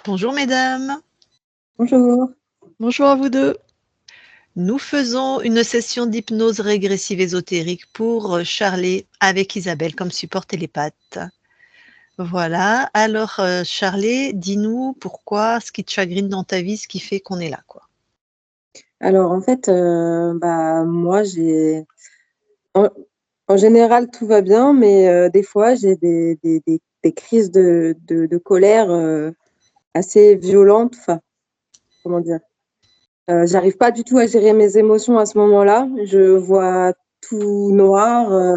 Bonjour mesdames, Bonjour. Bonjour à vous deux. nous faisons une session d'hypnose régressive ésotérique pour Charlie avec Isabelle comme support télépathe. Voilà, alors Charlie, dis-nous pourquoi, ce qui te chagrine dans ta vie, ce qui fait qu'on est là, quoi. Alors en fait, moi en en général tout va bien, mais des fois j'ai des crises de colère, assez violentes. Enfin, comment dire? J'arrive pas du tout à gérer mes émotions à ce moment-là. Je vois tout noir,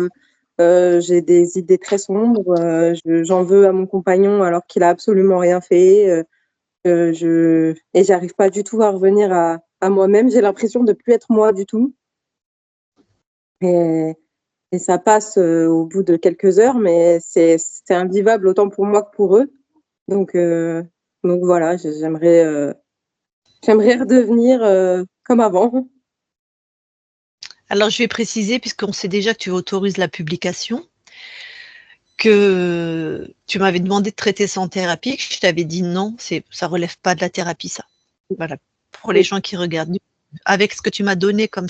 j'ai des idées très sombres, j'en veux à mon compagnon alors qu'il a absolument rien fait, je et j'arrive pas du tout à revenir à moi-même. J'ai l'impression de plus être moi du tout et et ça passe, au bout de quelques heures, mais c'est invivable autant pour moi que pour eux. Donc heu, donc voilà, j'aimerais redevenir, comme avant. Alors je vais préciser, puisqu'on sait déjà que tu autorises la publication, que tu m'avais demandé de traiter ça en thérapie, que je t'avais dit non, ça relève pas de la thérapie, ça. Voilà, pour les Oui, gens qui regardent. Avec ce que tu m'as donné comme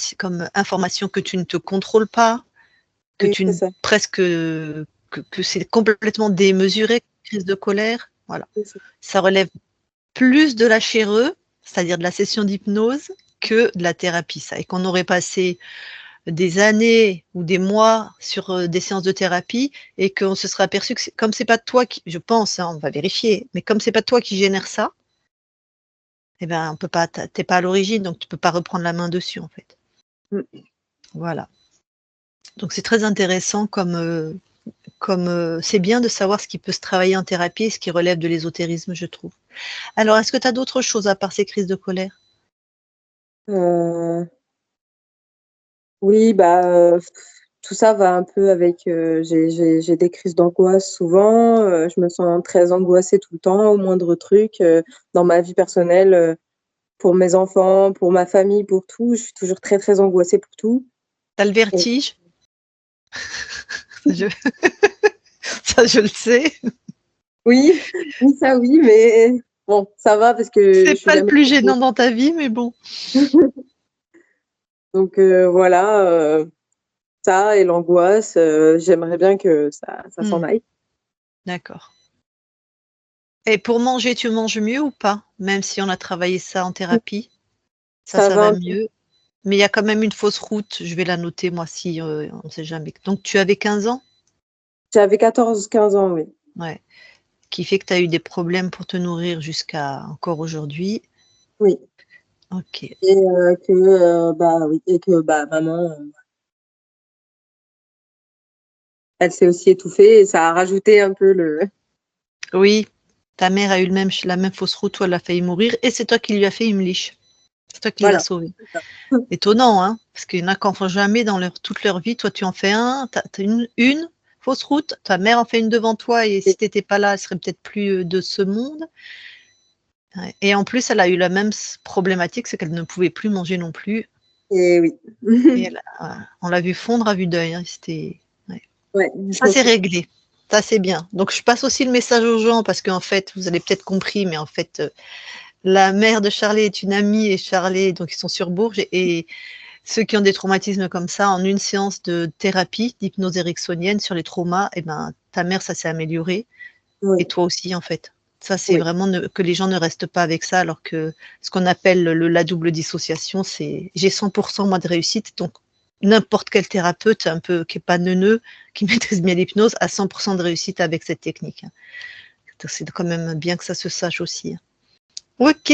information que tu ne te contrôles pas, que oui, tu c'est ne ça, presque que c'est complètement démesuré, crise de colère, voilà. c'est ça. Ça relève plus de la chéreux, c'est-à-dire de la session d'hypnose, que de la thérapie, ça. Et qu'on aurait passé des années ou des mois sur des séances de thérapie et qu'on se serait aperçu que comme c'est pas toi qui, je pense, hein, on va vérifier, mais comme c'est pas toi qui génère ça, eh ben on peut pas, t'es pas à l'origine, donc tu peux pas reprendre la main dessus en fait. Mmh. Voilà. Donc c'est très intéressant comme c'est bien de savoir ce qui peut se travailler en thérapie et ce qui relève de l'ésotérisme, je trouve. Alors, est-ce que tu as d'autres choses à part ces crises de colère? Heu, oui, tout ça va un peu avec, j'ai des crises d'angoisse souvent, je me sens très angoissée tout le temps au moindre truc, dans ma vie personnelle, pour mes enfants, pour ma famille, pour tout. Je suis toujours très, très angoissée pour tout Tu as le et vertige? Je ça je le sais. oui, oui, ça oui, mais bon, ça va parce que je C'est suis pas le jamais plus trop. gênant dans ta vie, mais bon. Donc voilà, ça et l'angoisse, j'aimerais bien que ça s'en Mmh, aille. d'accord. Et pour manger, tu manges mieux ou pas? Même si on a travaillé ça en thérapie? Ça, Ça ça va va un peu. mieux? Mais il y a quand même une fausse route, je vais la noter moi si, on ne sait jamais. Donc tu avais 15 ans? J'avais 14-15 ans, oui. Ouais. Qui fait que tu as eu des problèmes pour te nourrir jusqu'à encore aujourd'hui. Oui OK. et oui et que, maman, elle s'est aussi étouffée et ça a rajouté un peu le Oui, ta mère a eu la même fausse route où elle a failli mourir et c'est toi qui lui as fait une liche. C'est toi qui l'as voilà, sauvée. c'est ça. Étonnant, hein? Parce qu'il y en a qui en font jamais dans toute leur vie. Toi, tu en fais un, tu as une fausse route, ta mère en fait une devant toi et si Et tu étais pas là, elle serait peut-être plus, de ce monde. Ouais et en plus, elle a eu la même problématique, c'est qu'elle ne pouvait plus manger non plus et oui. et on l'a vu fondre à vue d'œil, hein, c'était ouais. Ouais, Ça, c'est réglé. Ça, c'est bien. Donc je passe aussi le message aux gens parce qu'en fait, vous avez peut-être compris, mais en fait, la mère de Charlie est une amie et Charlie donc ils sont sur Bourges et ceux qui ont des traumatismes comme ça, en une séance de thérapie, d'hypnose ericksonienne sur les traumas, et ben, ta mère, ça s'est amélioré oui, et toi aussi, en fait. Ça, c'est oui, vraiment que les gens ne restent pas avec ça, alors que ce qu'on appelle la double dissociation, c'est j'ai 100% moi de réussite, donc n'importe quel thérapeute un peu qui est pas neuneux, qui maîtrise bien l'hypnose, a 100% de réussite avec cette technique. C'est quand même bien que ça se sache aussi. Ok,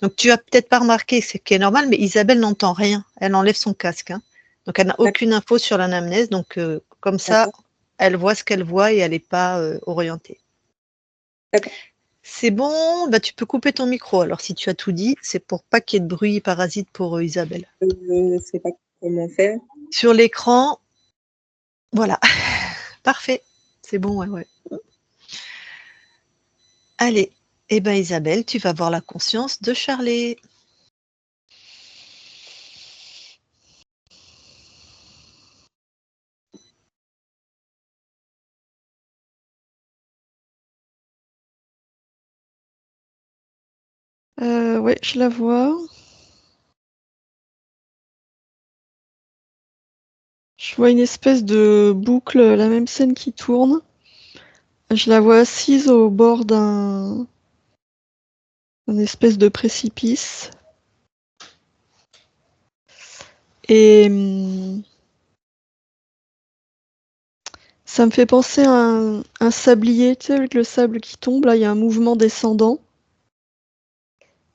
donc tu as peut-être pas remarqué, ce qui est normal, mais Isabelle n'entend rien. Elle enlève son casque, hein. Donc elle n'a aucune info sur l'anamnèse. Donc comme ça, d'accord, elle voit ce qu'elle voit et elle n'est pas orientée. d'accord. C'est bon, bah, tu peux couper ton micro. Alors si tu as tout dit, c'est pour pas qu'il y ait de bruit parasite pour Isabelle. Je sais pas comment faire. Sur l'écran, voilà, parfait. C'est bon, ouais, ouais. Allez, eh ben Isabelle, tu vas voir la conscience de Charlie. Ouais, je la vois. Je vois une espèce de boucle, la même scène qui tourne. Je la vois assise au bord d'un espèce de précipice. Et ça me fait penser à un sablier, tu sais, avec le sable qui tombe. Là, il y a un mouvement descendant.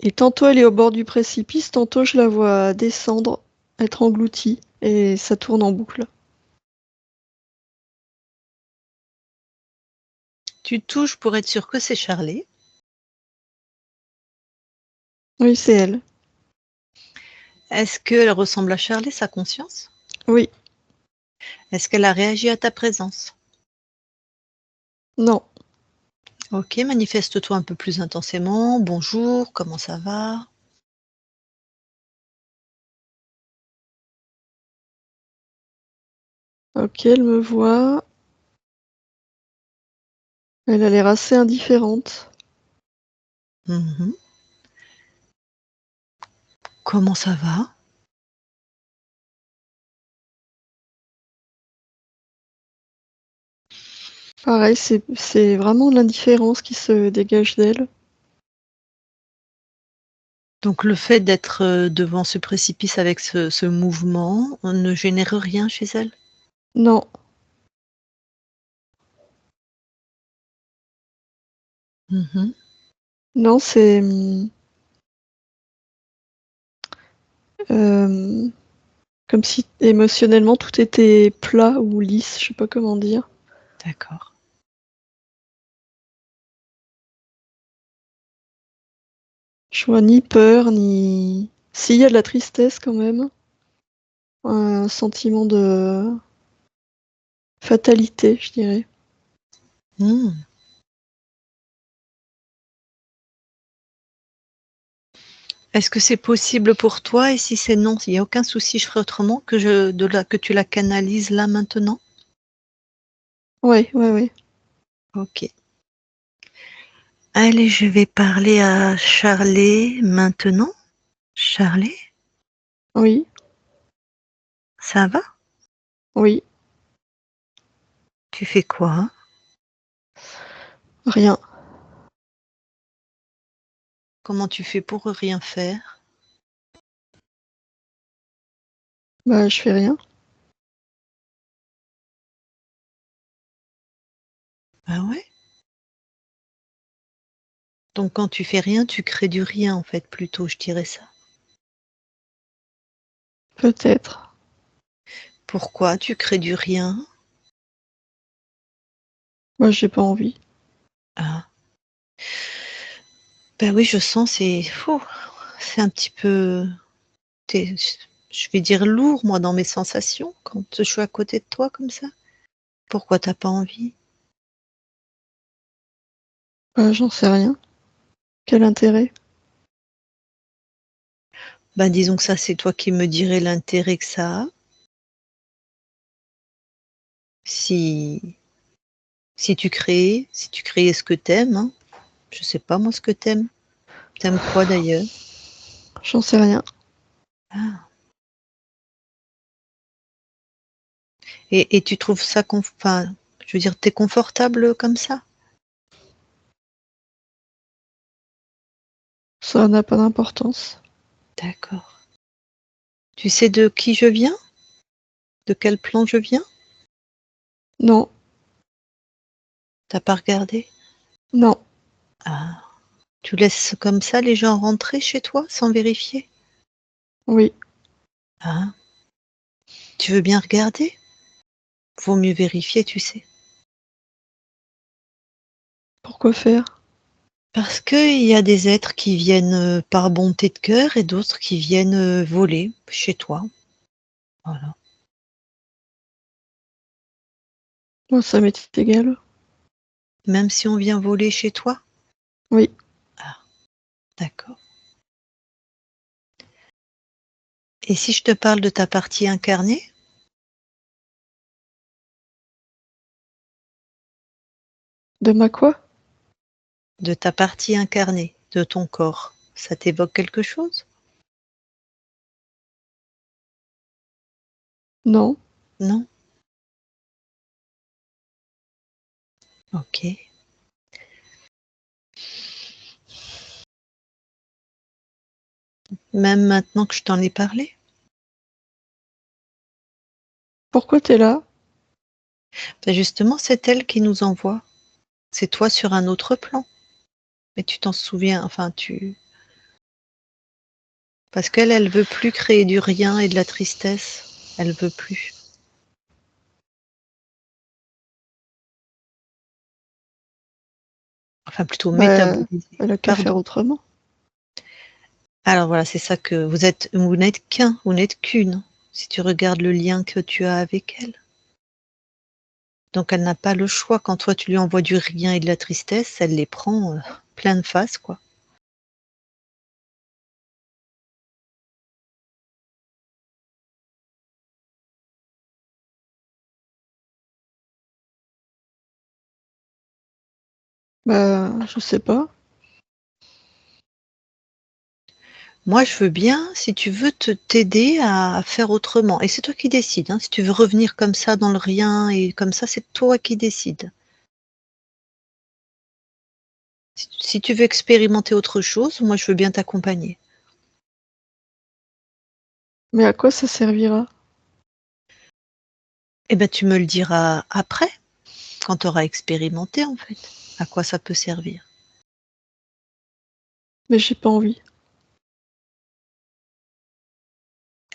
Et tantôt elle est au bord du précipice, tantôt je la vois descendre, être engloutie. Et ça tourne en boucle. Tu touches pour être sûr que c'est Charlie. Oui, c'est elle. Est-ce qu'elle ressemble à Charlie, sa conscience? Oui. Est-ce qu'elle a réagi à ta présence? Non. Ok, manifeste-toi un peu plus intensément. Bonjour, comment ça va? Ok, elle me voit. Elle a l'air assez indifférente. Mhm. Comment ça va? Pareil, c'est vraiment l'indifférence qui se dégage d'elle. Donc le fait d'être devant ce précipice avec ce mouvement ne génère rien chez elle? Non. Mhm. Non, c'est euh, comme si émotionnellement tout était plat ou lisse, je sais pas comment dire. D'accord. Je vois ni peur, ni... S'il y a de la tristesse quand même, un sentiment de fatalité, je dirais. Hmm. Est-ce que c'est possible pour toi? Et si c'est non, il n'y a aucun souci, je ferai autrement que tu la canalises là maintenant? Ouais, ouais, ouais. Ok. Allez, je vais parler à Charlet maintenant. Charlet, Oui, ça va? oui, Tu fais quoi, hein? rien. Comment tu fais pour rien faire? Bah, je fais rien. Ah ouais? Donc quand tu fais rien, tu crées du rien en fait, plutôt, je dirais ça. Peut-être. Pourquoi tu crées du rien? Moi, j'ai pas envie. Ah. Ben oui, je sens, c'est un petit peu, t'es- je vais dire lourd, moi, dans mes sensations, quand je suis à côté de toi comme ça. Pourquoi t'as pas envie? Bah, j'en sais rien. Quel intérêt? Ben disons que ça, c'est toi qui me dirais l'intérêt que ça a. Si, si tu créais ce que t'aimes, hein. Je sais pas moi ce que t'aimes. T'aimes quoi d'ailleurs? J'en sais rien. Ah. Et tu trouves ça, enfin, je veux dire, t'es confortable comme ça? Ça n'a pas d'importance. D'accord. Tu sais de qui je viens? De quel plan je viens? Non, T'as pas regardé? non. Ah. Tu laisses comme ça les gens rentrer chez toi sans vérifier? Oui. Ah. Tu veux bien regarder? Vaut mieux vérifier, tu sais. Pourquoi faire? Parce qu'il y a des êtres qui viennent par bonté de cœur et d'autres qui viennent voler chez toi. Voilà. Moi, ça m'est égal. Même si on vient voler chez toi? Oui. Ah, d'accord. Et si je te parle de ta partie incarnée? De ma quoi? De ta partie incarnée, de ton corps. Ça t'évoque quelque chose? Non. Non? Ok. Même maintenant que je t'en ai parlé? Pourquoi t'es là? Ben justement, c'est elle qui nous envoie. C'est toi sur un autre plan. Mais tu t'en souviens, enfin tu. Parce qu'elle, elle veut plus créer du rien et de la tristesse. Elle veut plus. Enfin plutôt Bah, métaboliser. elle a qu'à faire Pardon. autrement. Alors voilà, c'est ça que vous n'êtes qu'un, vous n'êtes qu'une. Si tu regardes le lien que tu as avec elle. Donc elle n'a pas le choix. Quand toi tu lui envoies du rien et de la tristesse, elle les prend plein de face, quoi. Bah, je sais pas. Moi, je veux bien, si tu veux, t'aider à faire autrement. Et c'est toi qui décides. Hein. Si tu veux revenir comme ça dans le rien et comme ça, c'est toi qui décides. Si tu veux expérimenter autre chose, moi, je veux bien t'accompagner. Mais à quoi ça servira? Eh ben, tu me le diras après, quand tu auras expérimenté, en fait, à quoi ça peut servir. Mais j'ai pas envie.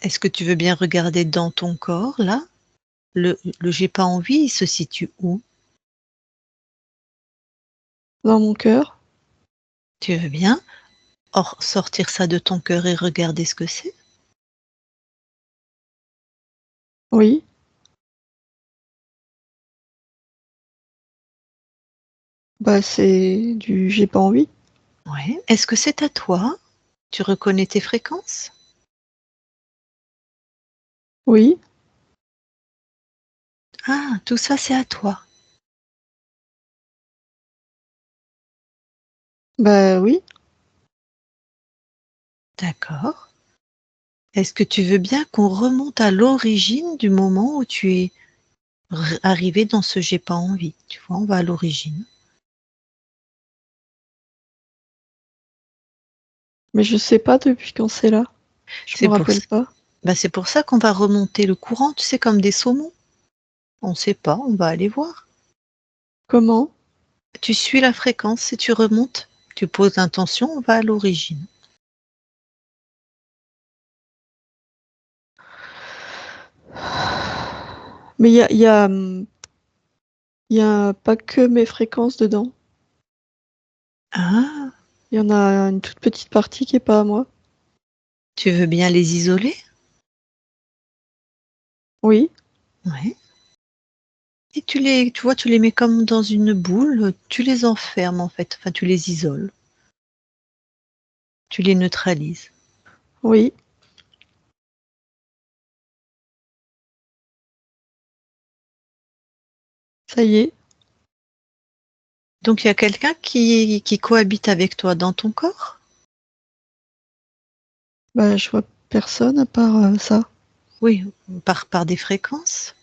Est-ce que tu veux bien regarder dans ton corps, là? Le j'ai pas envie, il se situe où? Dans mon cœur? Tu veux bien sortir ça de ton cœur et regarder ce que c'est? Oui. Bah, c'est du j'ai pas envie. Ouais. Est-ce que c'est à toi? Tu reconnais tes fréquences? Oui. Ah, tout ça, c'est à toi. Bah, oui. D'accord. Est-ce que tu veux bien qu'on remonte à l'origine du moment où tu es arrivé dans ce j'ai pas envie? Tu vois, on va à l'origine. Mais je sais pas depuis quand c'est là. Je me C'est pour rappelle ça, pas. c'est pour ça qu'on va remonter le courant, tu sais, comme des saumons. On ne sait pas, on va aller voir. Comment? Tu suis la fréquence et tu remontes. Tu poses l'intention, on va à l'origine. Mais y a pas que mes fréquences dedans. Ah, Il y en a une toute petite partie qui est pas à moi. tu veux bien les isoler? Oui. Ouais. Et tu vois, tu les mets comme dans une boule, tu les enfermes en fait, enfin tu les isoles, tu les neutralises. Oui. Ça y est. Donc il y a quelqu'un qui cohabite avec toi dans ton corps? Bah, je vois personne à part ça. Oui, par des fréquences.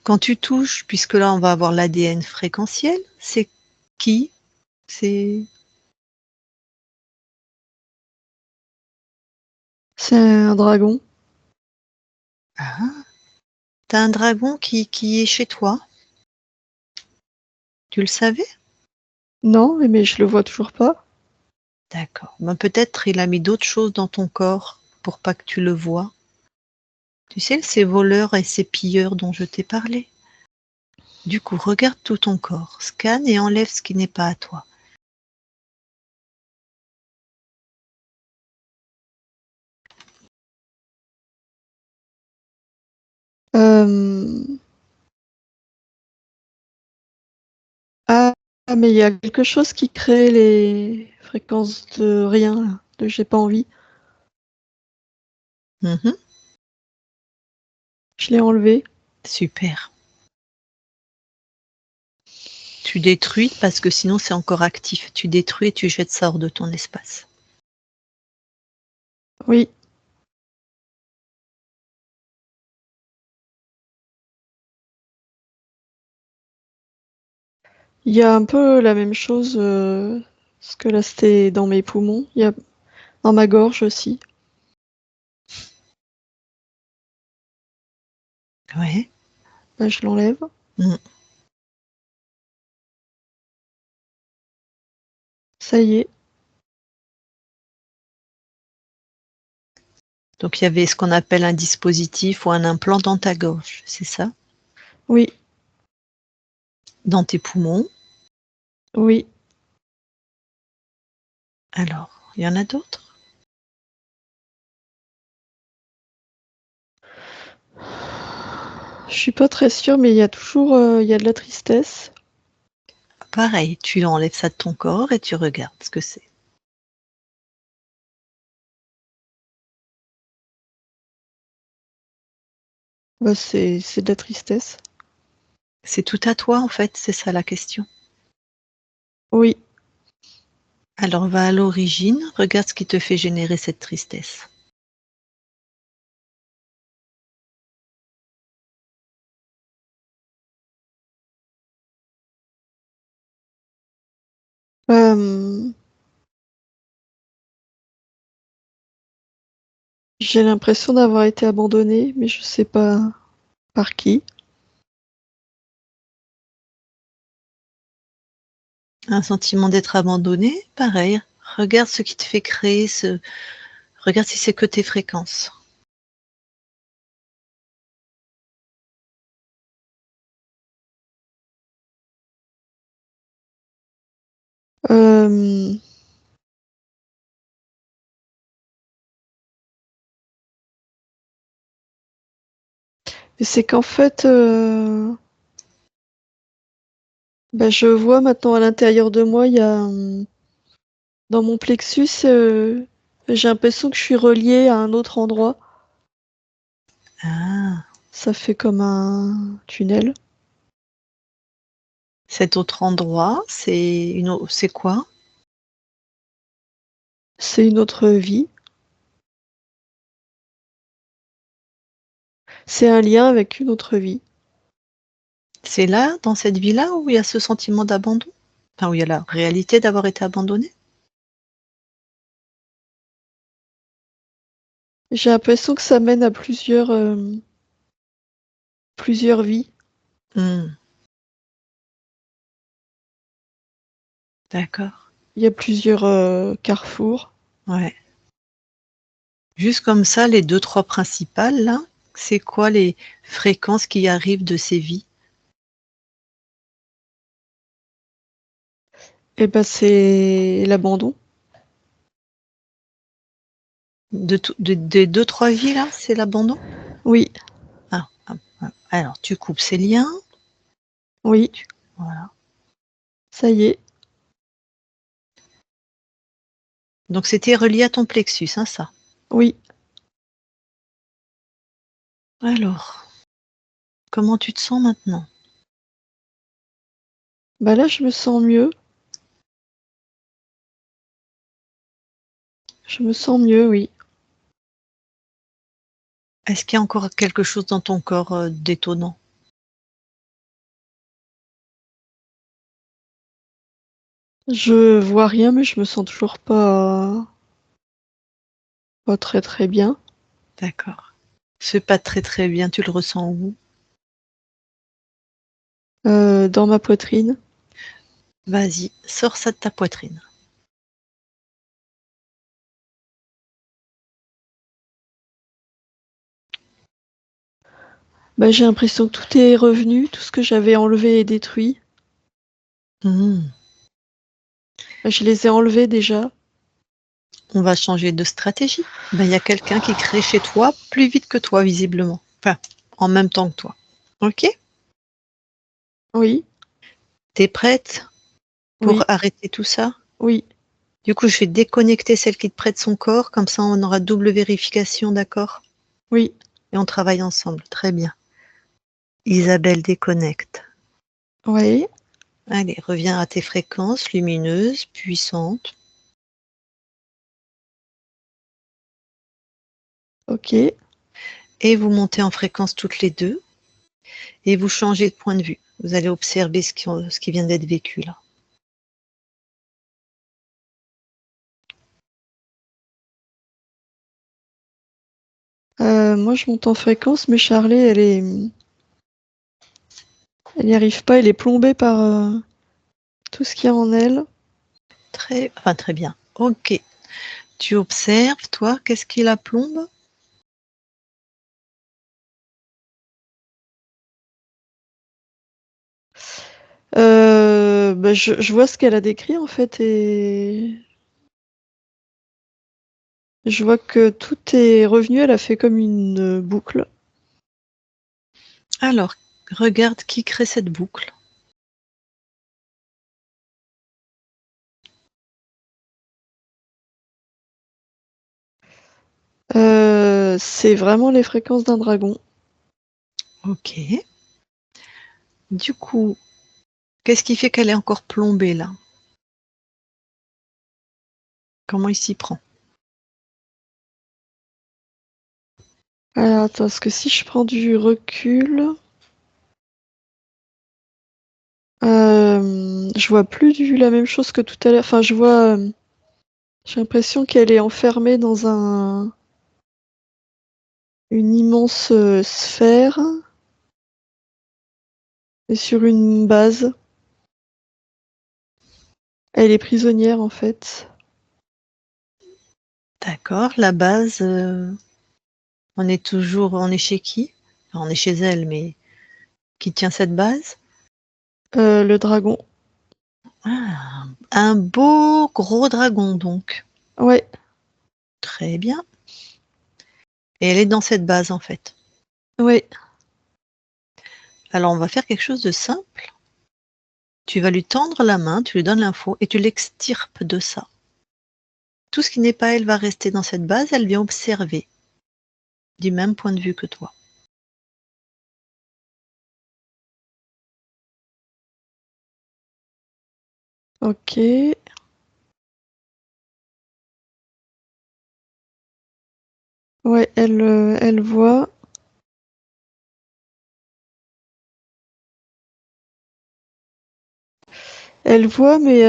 Quand tu touches, puisque là on va avoir l'ADN fréquentiel, c'est qui? C'est C'est un dragon. ah, t'as un dragon qui est chez toi. Tu le savais? Non, mais je le vois toujours pas. D'accord. Ben, peut-être il a mis d'autres choses dans ton corps pour pas que tu le vois. Tu sais, ces voleurs et ces pilleurs dont je t'ai parlé. Du coup, regarde tout ton corps, scanne et enlève ce qui n'est pas à toi. Euh, Ah, mais il y a quelque chose qui crée les fréquences de rien, là, de j'ai pas envie. Mhm, Je l'ai enlevé. super. Tu détruis parce que sinon c'est encore actif. Tu détruis et tu jettes ça hors de ton espace. Oui. Il y a un peu la même chose, parce que là c'était dans mes poumons. Il y a dans ma gorge aussi. Ouais. Là, je l'enlève. Mm. Ça y est. Donc il y avait ce qu'on appelle un dispositif ou un implant dans ta gorge, c'est ça? Oui, Dans tes poumons. oui. Alors, il y en a d'autres? Je suis pas très sûre, mais il y a toujours, il y a de la tristesse. Pareil, tu enlèves ça de ton corps et tu regardes ce que c'est. Bah, c'est de la tristesse. C'est tout à toi en fait, c'est ça la question. Oui. Alors va à l'origine, regarde ce qui te fait générer cette tristesse. Hem, j'ai l'impression d'avoir été abandonnée, mais je sais pas par qui. Un sentiment d'être abandonné, pareil. Regarde ce qui te fait créer ce. Regarde si c'est que tes fréquences. Hem, mais c'est qu'en fait, bah, je vois maintenant à l'intérieur de moi, il y a, dans mon plexus, j'ai l'impression que je suis reliée à un autre endroit. Ah, Ça fait comme un tunnel. cet autre endroit, c'est quoi? C'est une autre vie. C'est un lien avec une autre vie. C'est là, dans cette vie-là, où il y a ce sentiment d'abandon? Enfin, où il y a la réalité d'avoir été abandonné? J'ai l'impression que ça mène à plusieurs vies. Hmm, d'accord, Il y a plusieurs, carrefours. ouais. Juste comme ça, les 2-3 principales là, c'est quoi les fréquences qui arrivent de ces vies? Et bah, c'est l'abandon. Des 2-3 vies là, c'est l'abandon? Oui, Alors tu coupes ces liens, oui, voilà. ça y est. Donc c'était relié à ton plexus, hein, ça? Oui. Alors, comment tu te sens maintenant? Bah, là, je me sens mieux. Je me sens mieux, oui. Est-ce qu'il y a encore quelque chose dans ton corps, d'étonnant? Je vois rien, mais je me sens toujours pas très, très bien. D'accord. C'est pas très, très bien, tu le ressens où? Dans ma poitrine. Vas-y, sors ça de ta poitrine. Bah, j'ai l'impression que tout est revenu, tout ce que j'avais enlevé est détruit. Mmh. Bah, je les ai enlevés déjà. On va changer de stratégie. Ben, il y a quelqu'un qui crée chez toi plus vite que toi visiblement. Enfin, en même temps que toi. OK? Oui, Tu es prête pour oui, arrêter tout ça? oui, Du coup, je vais déconnecter celle qui te prête son corps, comme ça on aura double vérification, d'accord? oui. Et on travaille ensemble. Très bien. Isabelle déconnecte. Oui. Allez, reviens à tes fréquences lumineuses, puissantes. Ok. Et vous montez en fréquence toutes les deux et vous changez de point de vue. Vous allez observer ce qui vient d'être vécu là. Moi, je monte en fréquence, mais Charlie, elle n'y arrive pas. Elle est plombée par tout ce qu'il y a en elle. Très bien. Ok. Tu observes, toi, qu'est-ce qui la plombe? Je vois ce qu'elle a décrit en fait et je vois que tout est revenu. Elle a fait comme une boucle. Alors, regarde qui crée cette boucle. C'est vraiment les fréquences d'un dragon. Ok. Du coup, qu'est-ce qui fait qu'elle est encore plombée là? Comment il s'y prend? Alors attends, parce que si je prends du recul, je vois plus la même chose que tout à l'heure. Enfin, j'ai l'impression qu'elle est enfermée dans une immense sphère et sur une base. Elle est prisonnière en fait. D'accord. La base, on est chez qui? Enfin, on est chez elle, mais qui tient cette base? Le dragon. Ah, un beau gros dragon donc. Ouais. Très bien. Et elle est dans cette base en fait. Ouais. Alors on va faire quelque chose de simple. Tu vas lui tendre la main, tu lui donnes l'info et tu l'extirpes de ça. Tout ce qui n'est pas elle va rester dans cette base, elle vient observer du même point de vue que toi. Ok. Ouais, elle voit. Elle voit, mais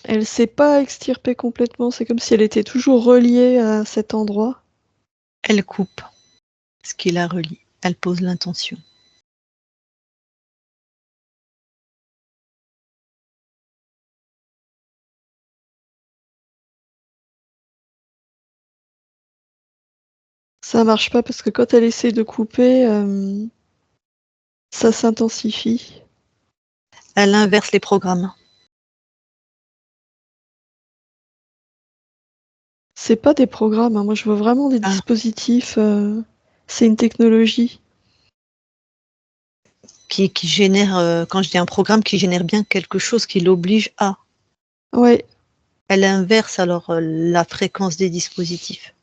elle s'est pas extirpée complètement. C'est comme si elle était toujours reliée à cet endroit. Elle coupe ce qui la relie. Elle pose l'intention. Ça marche pas parce que quand elle essaie de couper, ça s'intensifie. Elle inverse les programmes. C'est pas des programmes, hein. Moi je vois vraiment des Ah, dispositifs. C'est une technologie. qui génère, quand je dis un programme, qui génère bien quelque chose qui l'oblige à. Ouais. Elle inverse alors la fréquence des dispositifs.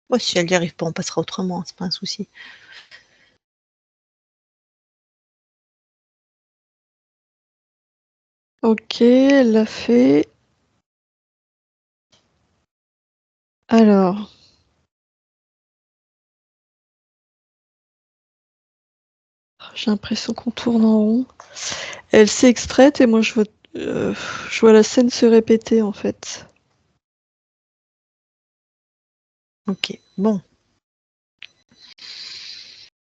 Ouais, si elle n'y arrive pas, on passera autrement, c'est pas un souci. Ok, elle l'a fait. Alors. J'ai l'impression qu'on tourne en rond. Elle s'est extraite et moi je vois la scène se répéter en fait. Ok, bon.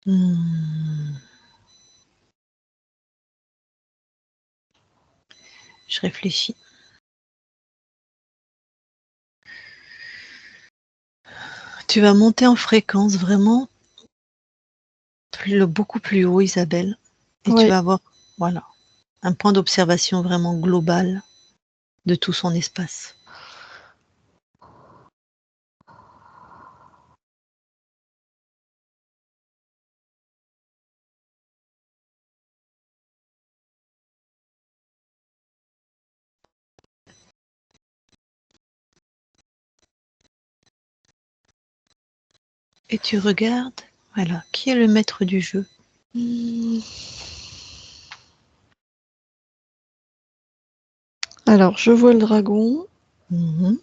Hmm. Je réfléchis. Tu vas monter en fréquence vraiment beaucoup plus haut, Isabelle, et tu Ouais. vas avoir, voilà, un point d'observation vraiment global de tout son espace. Et tu regardes, voilà, qui est le maître du jeu? Hmm. Alors je vois le dragon. Mhm.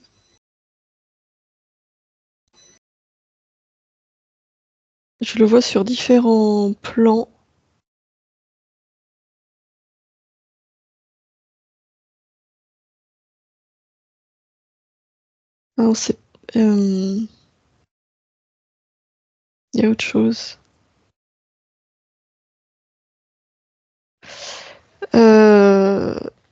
Je le vois sur différents plans. Non, c'est. Il y a autre chose.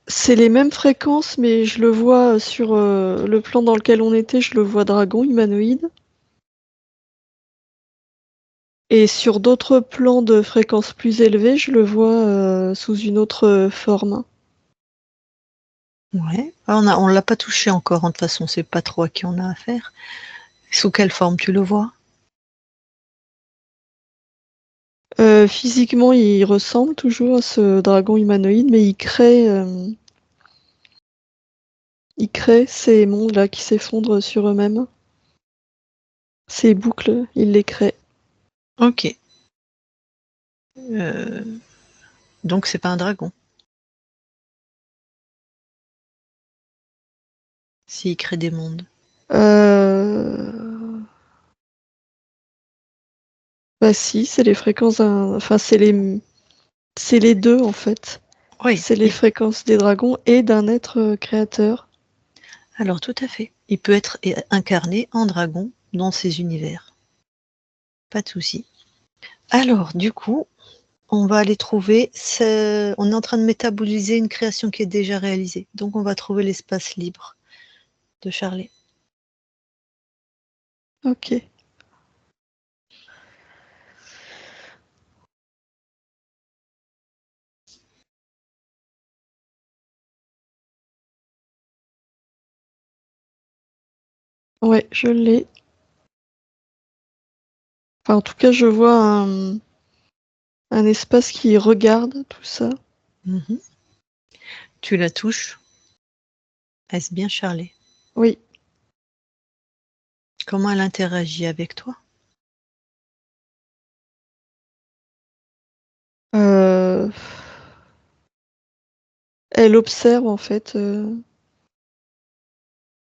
C'est les mêmes fréquences, mais je le vois sur le plan dans lequel on était, je le vois dragon humanoïde. Et sur d'autres plans de fréquences plus élevées, je le vois sous une autre forme. Ouais. Ah, on l'a pas touché encore, de toute façon, c'est pas trop à qui on a affaire. Sous quelle forme tu le vois? Physiquement, il ressemble toujours à ce dragon humanoïde, mais il crée ces mondes-là qui s'effondrent sur eux-mêmes. Ces boucles, il les crée. Ok. Donc c'est pas un dragon. S'il crée des mondes. Bah si, c'est les fréquences enfin c'est les deux en fait. Oui. C'est les fréquences des dragons et d'un être créateur. Alors tout à fait. Il peut être incarné en dragon dans ces univers. Pas de souci. Alors du coup, on va aller trouver. On est en train de métaboliser une création qui est déjà réalisée. Donc on va trouver l'espace libre de Charlie. Ok. Ouais, je l'ai. Enfin, en tout cas, je vois un espace qui regarde tout ça. Mhm. Tu la touches. Est-ce bien Charlie? Oui. Comment elle interagit avec toi? Euh, Elle observe en fait.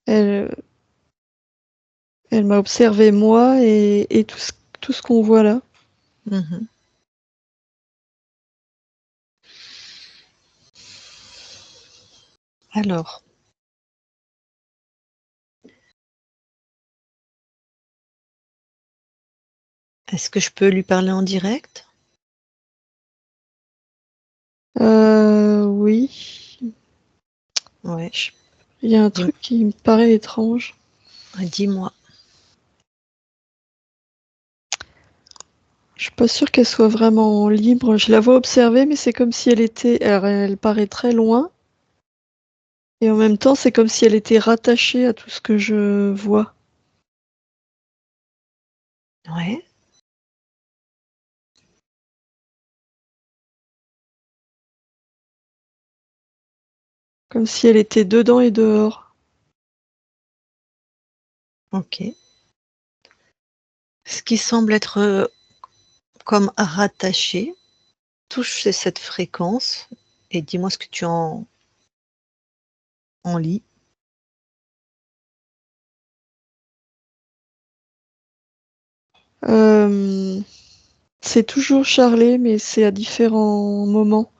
Elle, elle m'a observé moi et tout ce qu'on voit là. Mhm. Alors, est-ce que je peux lui parler en direct? Oui. Ouais. Il y a un Dis- truc qui me paraît étrange. Dis-moi. Je suis pas sûre qu'elle soit vraiment libre. Je la vois observer, mais c'est comme si elle paraît très loin. Et en même temps, c'est comme si elle était rattachée à tout ce que je vois. Ouais. Comme si elle était dedans et dehors. Ok. Ce qui semble être comme rattaché, touche cette fréquence et dis-moi ce que tu en lis. Euh, c'est toujours Charlet, mais c'est à différents moments.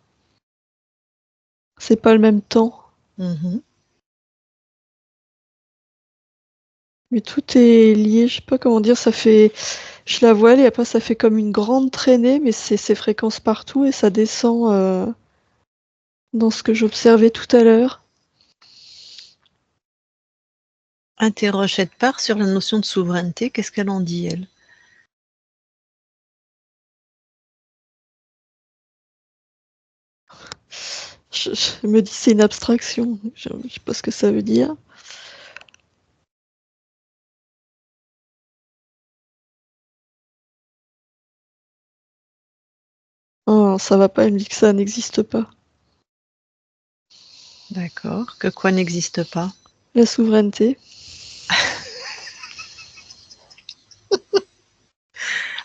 C'est pas le même temps. Mhm. Mais tout est lié, je sais pas comment dire, ça fait. Je la vois, et après ça fait comme une grande traînée, mais c'est ces fréquences partout et ça descend dans ce que j'observais tout à l'heure. Interroge cette part sur la notion de souveraineté. Qu'est-ce qu'elle en dit, elle? Je me dis c'est une abstraction, je sais pas ce que ça veut dire. Oh, ça va pas, elle me dit que ça n'existe pas. D'accord. Que quoi n'existe pas? La souveraineté.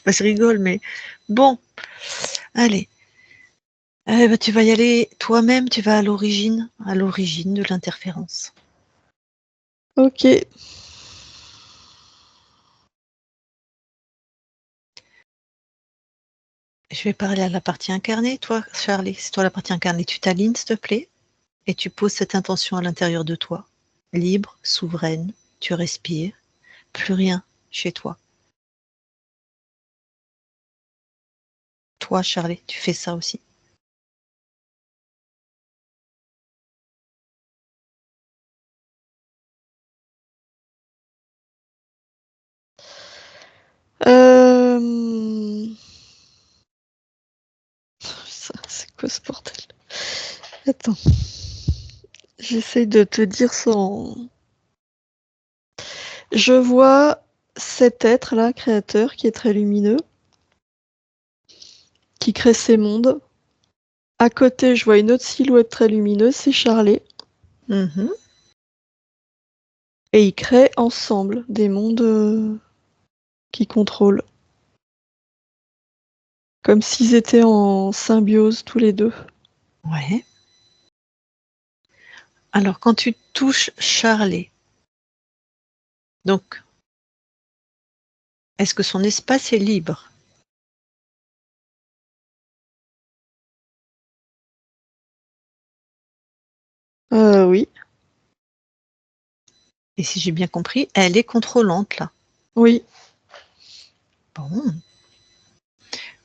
Bah, je rigole, mais bon, allez. Eh ben, tu vas y aller toi-même, tu vas à l'origine de l'interférence. Ok. Je vais parler à la partie incarnée, toi, Charlie. C'est toi la partie incarnée. Tu t'alignes, s'il te plaît, et tu poses cette intention à l'intérieur de toi. Libre, souveraine, tu respires. Plus rien chez toi. Toi, Charlie, tu fais ça aussi. C'est quoi ce bordel? Attends. J'essaye de te dire sans... Je vois cet être-là, créateur, qui est très lumineux, qui crée ces mondes. À côté, je vois une autre silhouette très lumineuse, c'est Charlet. Mhm. Et ils créent ensemble des mondes qui contrôlent. Comme s'ils étaient en symbiose tous les deux. Ouais. Alors, quand tu touches Charlet, donc, est-ce que son espace est libre? Oui. Et si j'ai bien compris, elle est contrôlante, là. Oui. Bon.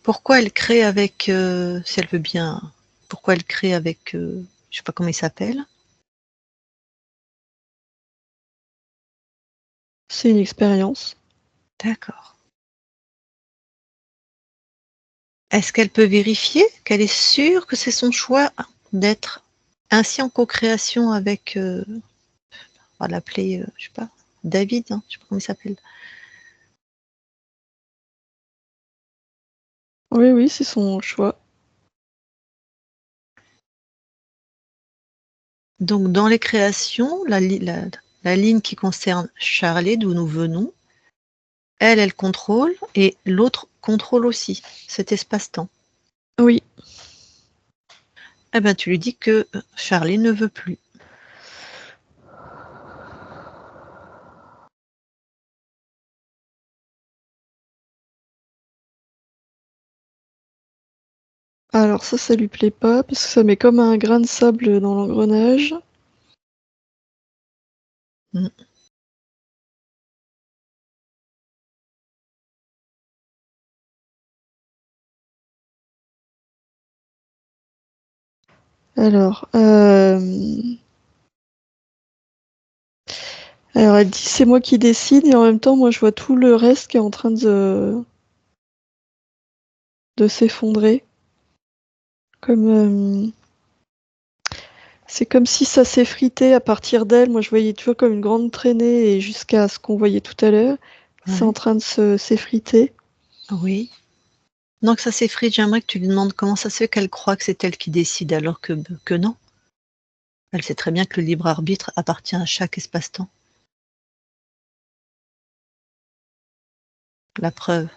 Pourquoi elle crée avec, si elle veut bien, pourquoi elle crée avec, je sais pas comment il s'appelle? C'est une expérience. D'accord. Est-ce qu'elle peut vérifier qu'elle est sûre que c'est son choix d'être ainsi en co-création avec, on va l'appeler, je sais pas, David, hein, je sais pas comment il s'appelle. Oui, oui, c'est son choix. Donc dans les créations, la ligne qui concerne Charlet, d'où nous venons, elle contrôle et l'autre contrôle aussi cet espace-temps. Oui. Eh ben, tu lui dis que Charlie ne veut plus. Alors ça lui plaît pas, parce que ça met comme un grain de sable dans l'engrenage. Mm. Alors, elle dit c'est moi qui décide, et en même temps, moi je vois tout le reste qui est en train de s'effondrer. C'est comme si ça s'effritait à partir d'elle. Moi je voyais toujours comme une grande traînée, et jusqu'à ce qu'on voyait tout à l'heure, c'est Ouais. en train de s'effriter. Oui. Donc ça s'effrite, j'aimerais que tu lui demandes comment ça se fait qu'elle croit que c'est elle qui décide alors que non. Elle sait très bien que le libre arbitre appartient à chaque espace-temps. La preuve.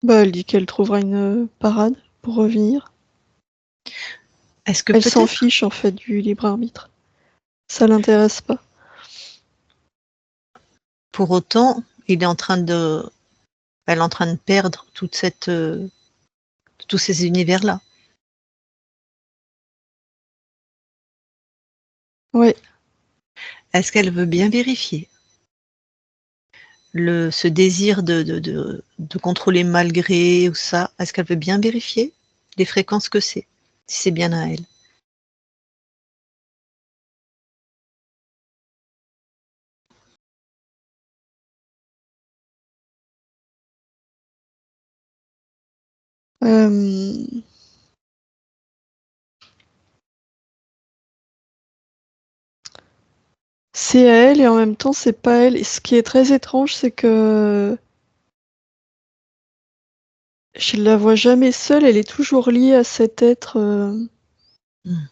Bah, elle dit qu'elle trouvera une parade pour revenir. Est-ce que Elle s'en peut-être, fiche en fait du libre arbitre. Ça l'intéresse pas. pour autant, elle est en train de perdre toute cette, tous ces univers-là. Ouais. Est-ce qu'elle veut bien vérifier ce désir de contrôler malgré ou ça? Est-ce qu'elle veut bien vérifier les fréquences que c'est, si c'est bien à elle? Euh, C'est à elle et en même temps c'est pas elle. Et ce qui est très étrange, c'est que je la vois jamais seule, elle est toujours liée à cet être. Mm.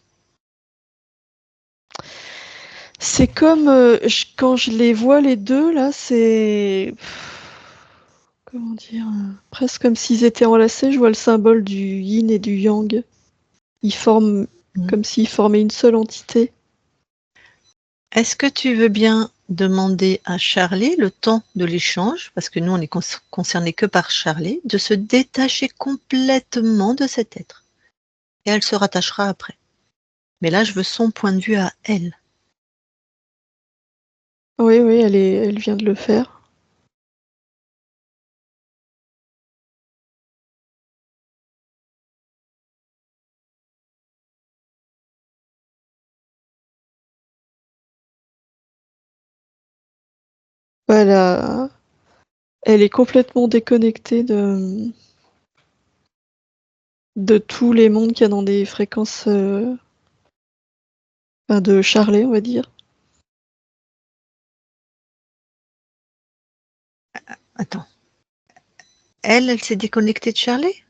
C'est comme quand je les vois les deux là, c'est comment dire, presque comme s'ils étaient enlacés. Je vois le symbole du yin et du yang. Ils forment Mm. comme s'ils formaient une seule entité. Est-ce que tu veux bien demander à Charlie, le temps de l'échange, parce que nous, on est concernés que par Charlie, de se détacher complètement de cet être. Et elle se rattachera après. Mais là, je veux son point de vue à elle. Oui, elle vient de le faire. Elle est complètement déconnectée de tous les mondes qu'il y a dans des fréquences de Charlet, on va dire. Attends. Elle s'est déconnectée de Charlie?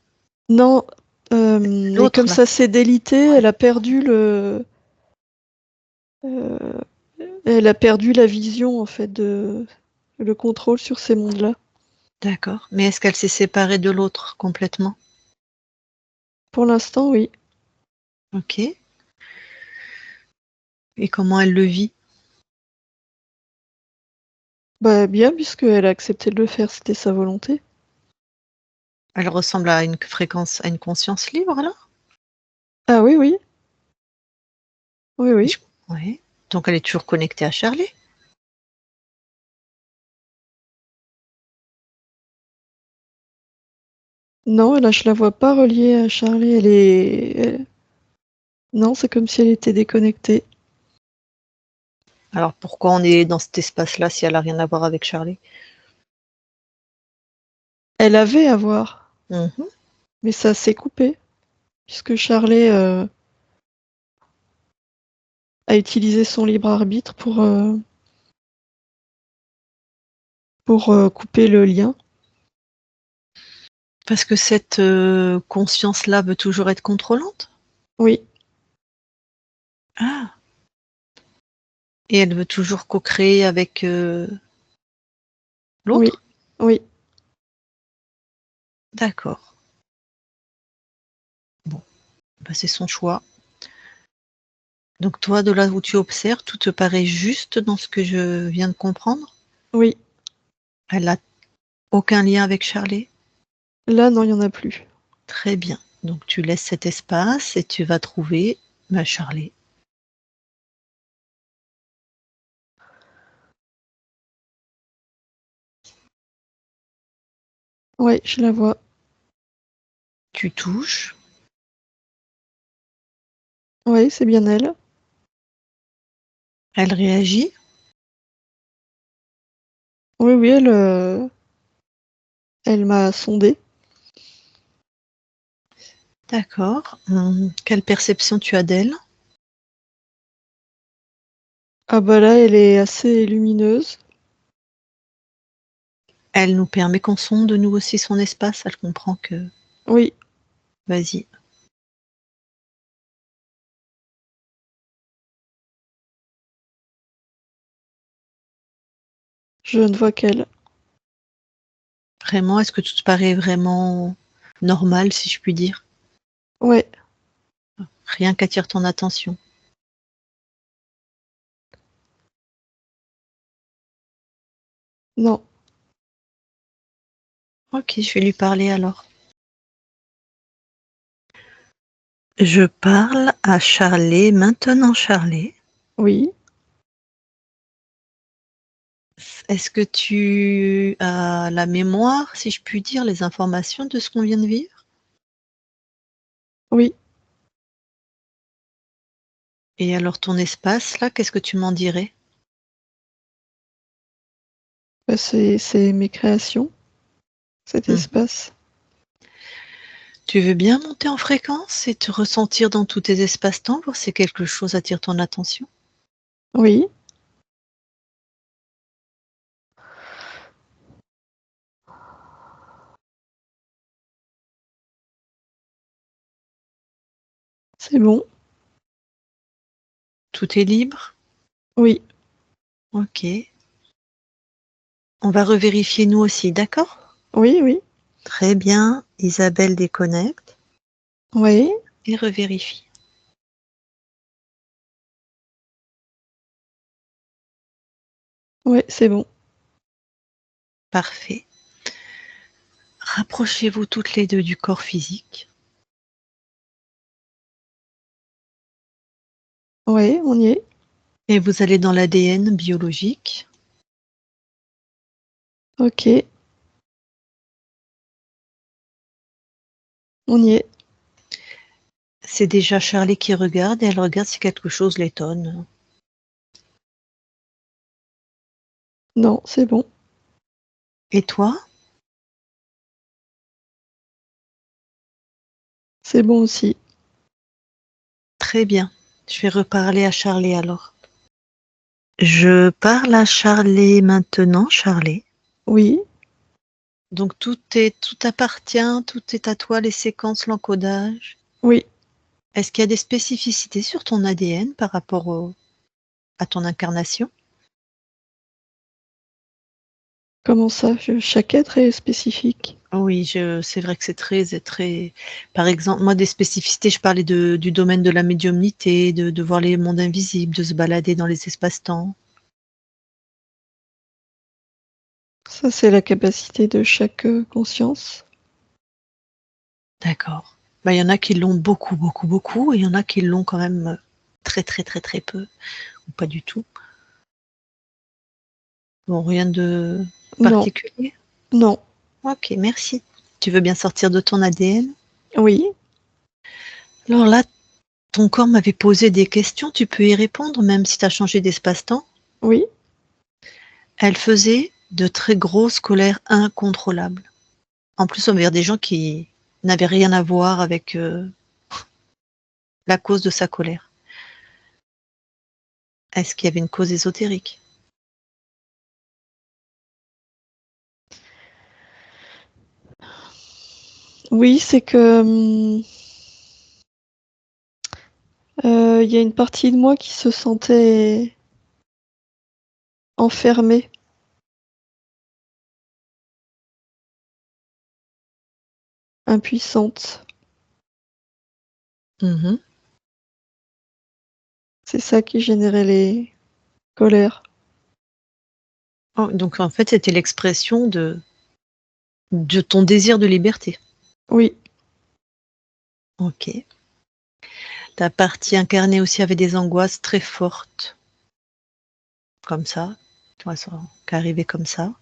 Non, mais L'autre, comme là. ça s'est délité, elle a perdu la vision, en fait, le contrôle sur ces mondes-là. D'accord. Mais est-ce qu'elle s'est séparée de l'autre complètement? Pour l'instant, oui. Ok. Et comment elle le vit? Bah bien, puisqu'elle a accepté de le faire, c'était sa volonté. Elle ressemble à une fréquence, à une conscience libre, là? Ah oui, oui. Oui, oui. Oui. Donc elle est toujours connectée à Charlie? Non, là, je la vois pas reliée à Charlie. Non, c'est comme si elle était déconnectée. Alors pourquoi on est dans cet espace-là si elle n'a rien à voir avec Charlie? Elle avait à voir, Mhm. mais ça s'est coupé, puisque Charlie a utilisé son libre arbitre pour couper le lien. Parce que cette conscience-là veut toujours être contrôlante? Oui, Ah. Et elle veut toujours co-créer avec oui, l'autre? oui. D'accord. Bon, bah, c'est son choix. Donc toi, de là où tu observes, tout te paraît juste dans ce que je viens de comprendre? Oui. Elle n'a aucun lien avec Charlie? Là, non, il n'y en a plus. Très bien. Donc tu laisses cet espace et tu vas trouver Charlie. Oui, je la vois. Tu touches. Oui, c'est bien elle. Elle réagit. Oui, oui, elle m'a sondé. D'accord. Quelle perception tu as d'elle? Ah bah là, elle est assez lumineuse. Elle nous permet qu'on sonde nous aussi son espace. Elle comprend que... Oui, Vas-y. je ne vois qu'elle. Vraiment, est-ce que tout te paraît vraiment normal, si je puis dire? Ouais, Rien qu'attire ton attention. non. Ok, je vais lui parler alors. Je parle à Charlie, maintenant Charlie. Oui, Est-ce que tu as la mémoire, si je puis dire, les informations de ce qu'on vient de vivre? oui. Et alors ton espace, là, qu'est-ce que tu m'en dirais? Bah, c'est mes créations, cet Mhm. espace. Tu veux bien monter en fréquence et te ressentir dans tous tes espaces-temps, voir si quelque chose attire ton attention? Oui, c'est bon. Tout est libre? Oui, Ok. On va revérifier nous aussi, d'accord? oui, oui. Très bien. Isabelle déconnecte Oui, et revérifie. Ouais, c'est bon. Parfait. Rapprochez-vous toutes les deux du corps physique. Ouais, on y est. Et vous allez dans l'ADN biologique. Ok, on y est. C'est déjà Charlie qui regarde et elle regarde si quelque chose l'étonne. Non, c'est bon. Et toi? C'est bon aussi. Très bien. Je vais reparler à Charlie alors. Je parle à Charlie maintenant, Charlie. Oui, Donc tout appartient, tout est à toi, les séquences, l'encodage. oui. Est-ce qu'il y a des spécificités sur ton ADN par rapport à ton incarnation? Comment ça? Chaque être est spécifique. Oui, c'est vrai que c'est très. Par exemple, moi, des spécificités, je parlais du domaine de la médiumnité, de voir les mondes invisibles, de se balader dans les espaces-temps. Ça, c'est la capacité de chaque conscience. D'accord. Bah, il y en a qui l'ont beaucoup, beaucoup, beaucoup, et il y en a qui l'ont quand même très, très, très, très peu, ou pas du tout. Bon, rien de Non, particulier? non. Ok, merci. Tu veux bien sortir de ton ADN? Oui, Alors là, ton corps m'avait posé des questions, tu peux y répondre, même si tu as changé d'espace-temps. oui. Elle faisait de très grosses colères incontrôlables. En plus, on va dire des gens qui n'avaient rien à voir avec la cause de sa colère. Est-ce qu'il y avait une cause ésotérique? Oui, c'est que il y a une partie de moi qui se sentait enfermée, impuissante. Mhm. C'est ça qui générait les colères. Oh, donc en fait, c'était l'expression de ton désir de liberté. Oui, Ok. Ta partie incarnée aussi avait des angoisses très fortes, comme ça, tu vois, ça, qui arrivait comme ça.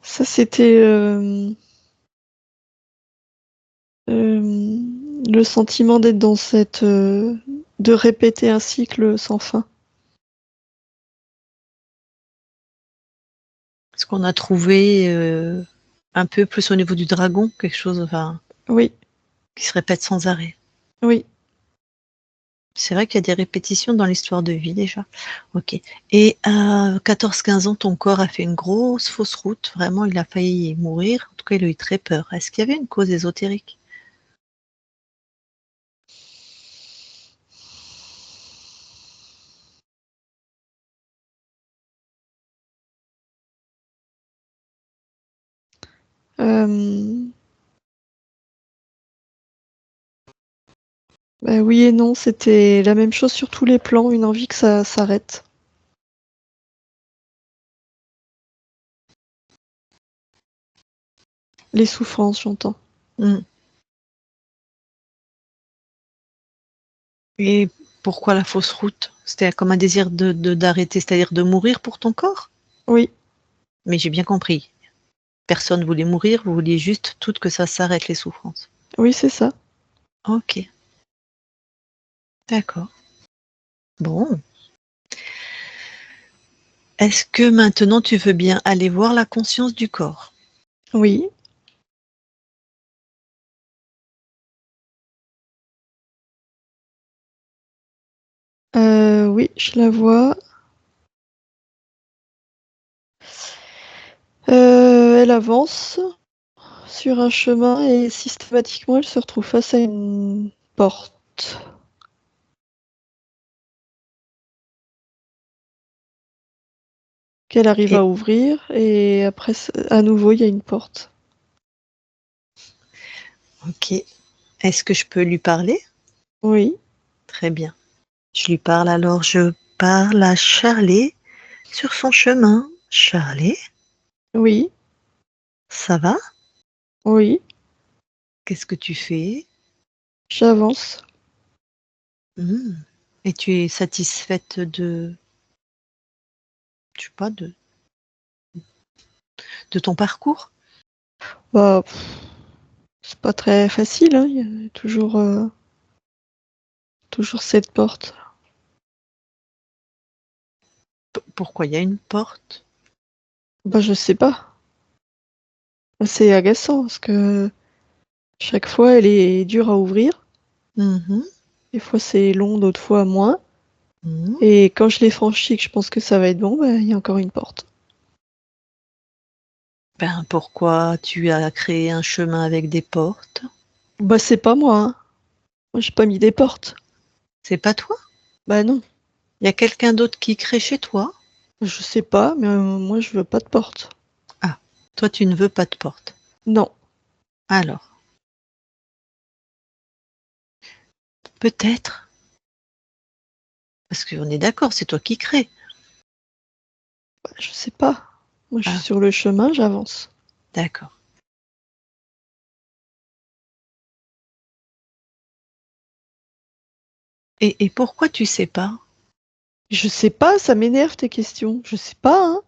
ça c'était le sentiment d'être dans cette de répéter un cycle sans fin. Ce qu'on a trouvé un peu plus au niveau du dragon, quelque chose enfin, Oui, qui se répète sans arrêt. oui. C'est vrai qu'il y a des répétitions dans l'histoire de vie déjà. Ok. Et à 14-15 ans, ton corps a fait une grosse fausse route. Vraiment, il a failli mourir. En tout cas, il a eu très peur. Est-ce qu'il y avait une cause ésotérique? Euh, Bah oui et non, c'était la même chose sur tous les plans, une envie que ça s'arrête. Les souffrances, j'entends. Hmm. Et pourquoi la fausse route? C'était comme un désir d'arrêter, c'est-à-dire de mourir pour ton corps? Oui, Mais j'ai bien compris. Personne voulait mourir, vous vouliez juste toutes que ça s'arrête, les souffrances. oui, c'est ça. Ok, d'accord. Bon. Est-ce que maintenant tu veux bien aller voir la conscience du corps? Oui. Oui, je la vois. Elle avance sur un chemin et systématiquement, elle se retrouve face à une porte qu'elle arrive Et à ouvrir et après, à nouveau, il y a une porte. ok. Est-ce que je peux lui parler? Oui, Très bien. Je lui parle alors, je parle à Charlie sur son chemin. Charlie, Oui, ça va? oui, Qu'est-ce que tu fais? j'avance. Hmm. Et tu es satisfaite je sais pas, de ton parcours? Bah, c'est pas très facile, hein. Il y a toujours cette porte. Pourquoi il y a une porte? Bah, je sais pas. C'est agaçant parce que chaque fois, elle est dure à ouvrir. Mhm, Des fois, c'est long, d'autres fois moins. mhm. Et quand je l'ai franchie, que je pense que ça va être bon, bah, il y a encore une porte. Ben, pourquoi tu as créé un chemin avec des portes? Bah, c'est pas moi, hein. Moi, j'ai pas mis des portes. C'est pas toi? Bah non, Il y a quelqu'un d'autre qui crée chez toi? je sais pas, mais moi, je veux pas de porte. Ah, toi tu ne veux pas de porte. Non. Alors, peut-être, parce qu'on est d'accord, c'est toi qui crée. Bah, je sais pas. Moi, je suis Ah, sur le chemin, j'avance. d'accord. Et pourquoi tu sais pas? Je sais pas, ça m'énerve tes questions. Je sais pas, hein.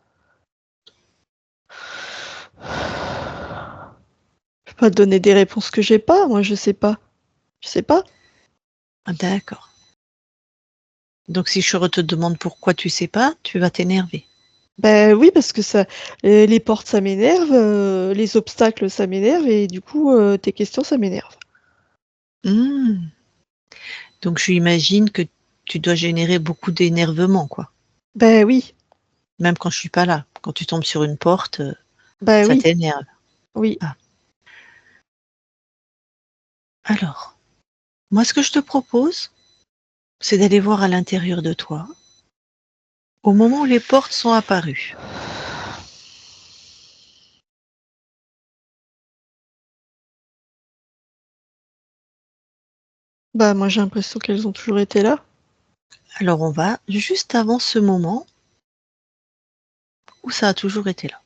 Je peux pas te donner des réponses que j'ai pas, moi, je sais pas. Je sais pas. Ah, d'accord. Donc si je te demande pourquoi tu sais pas, tu vas t'énerver. Ben oui, parce que ça, les portes, ça m'énerve, les obstacles, ça m'énerve, et du coup, tes questions, ça m'énerve. Hmm. Donc je imagine que tu dois générer beaucoup d'énervement, quoi. Ben oui, Même quand je suis pas là. Quand tu tombes sur une porte, ben ça oui, t'énerve. oui. Ah. Alors, moi ce que je te propose, c'est d'aller voir à l'intérieur de toi, au moment où les portes sont apparues. Bah moi, j'ai l'impression qu'elles ont toujours été là. Alors on va juste avant ce moment où ça a toujours été là.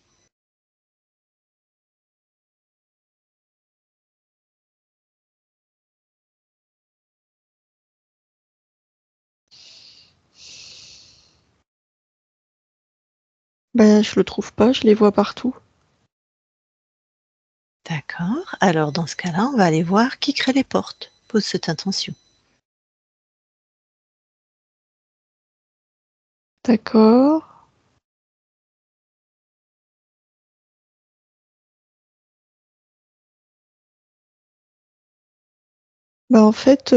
Ben je le trouve pas, je les vois partout. D'accord. Alors dans ce cas-là, on va aller voir qui crée les portes. Pose cette intention. D'accord. Bah en fait,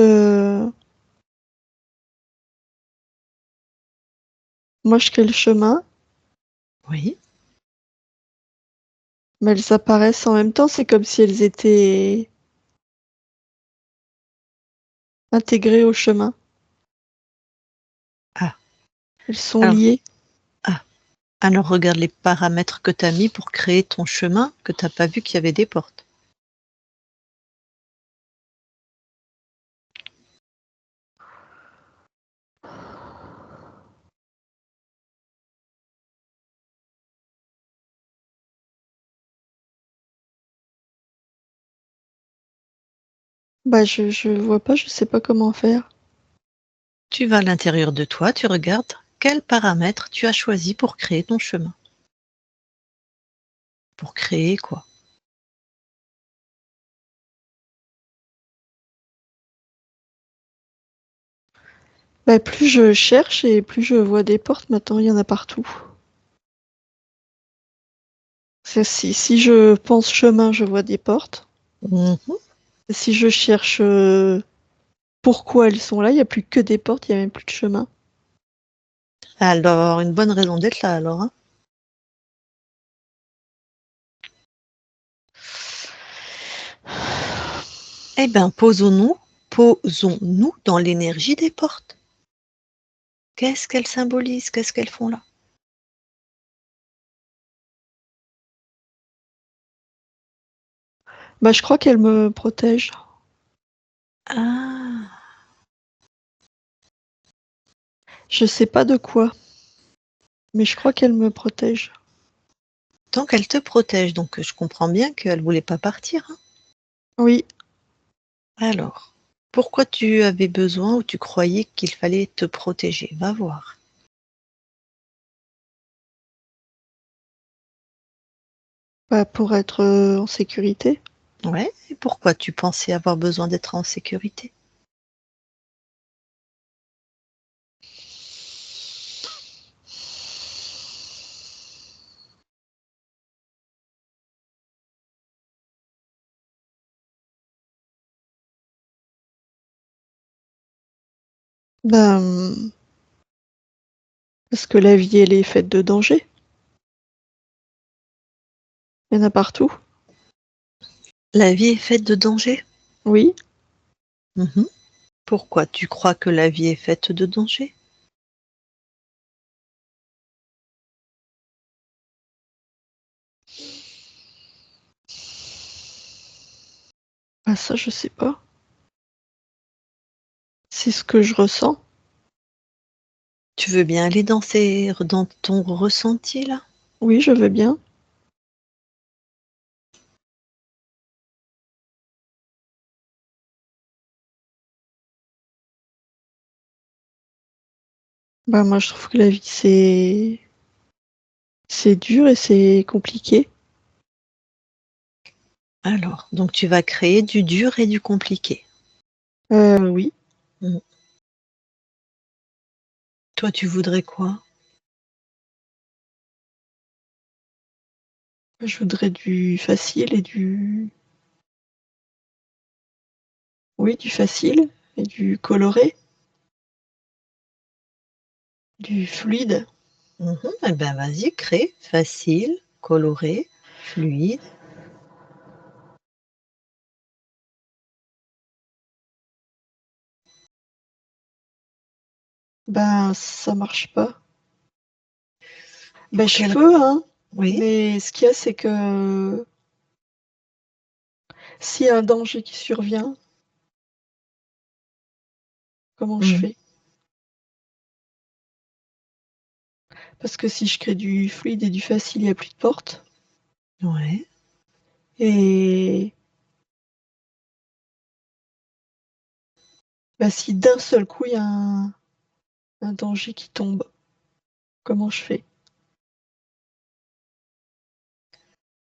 moi, je crée le chemin, Oui. mais elles apparaissent en même temps, c'est comme si elles étaient intégrées au chemin. Ah. Elles sont Alors, liées. ah. Alors regarde les paramètres que tu as mis pour créer ton chemin, que tu n'as pas vu qu'il y avait des portes. Bah je vois pas, je sais pas comment faire. Tu vas à l'intérieur de toi, tu regardes quels paramètres tu as choisi pour créer ton chemin. Pour créer quoi? Bah plus je cherche et plus je vois des portes, maintenant il y en a partout. Si je pense chemin, je vois des portes. Mhm. Si je cherche pourquoi elles sont là, il n'y a plus que des portes, il n'y a même plus de chemin. Alors, une bonne raison d'être là alors, hein. Eh bien, posons-nous dans l'énergie des portes. Qu'est-ce qu'elles symbolisent? Qu'est-ce qu'elles font là? Bah je crois qu'elles me protègent. Ah, Je sais pas de quoi, mais je crois qu'elle me protège. Tant qu'elle te protège, donc je comprends bien qu'elle voulait pas partir, hein. Oui, Alors, pourquoi tu avais besoin ou tu croyais qu'il fallait te protéger? Va voir. bah, pour être en sécurité. Ouais, et pourquoi tu pensais avoir besoin d'être en sécurité? Ben, parce que la vie, elle est faite de dangers. Il y en a partout. La vie est faite de dangers? Oui, Mmh. Pourquoi tu crois que la vie est faite de dangers? bah ça, je sais pas. C'est ce que je ressens. Tu veux bien aller dans ton ressenti là? Oui, je veux bien. Bah moi, je trouve que la vie, c'est dur et c'est compliqué. Alors, donc tu vas créer du dur et du compliqué. Oui. Mmh. Toi, tu voudrais quoi? Je voudrais du facile et du... Oui, du facile et du coloré, du fluide. Mmh. Eh ben, vas-y, crée, facile, coloré, fluide. Ben, ça marche pas. Ben, Pour je quelle peux, hein. Oui? Mais ce qu'il y a, c'est que s'il y a un danger qui survient, comment je Mmh. fais? Parce que si je crée du fluide et du facile, il y a plus de porte. Ouais. Et bah, si d'un seul coup, il y a un danger qui tombe, comment je fais?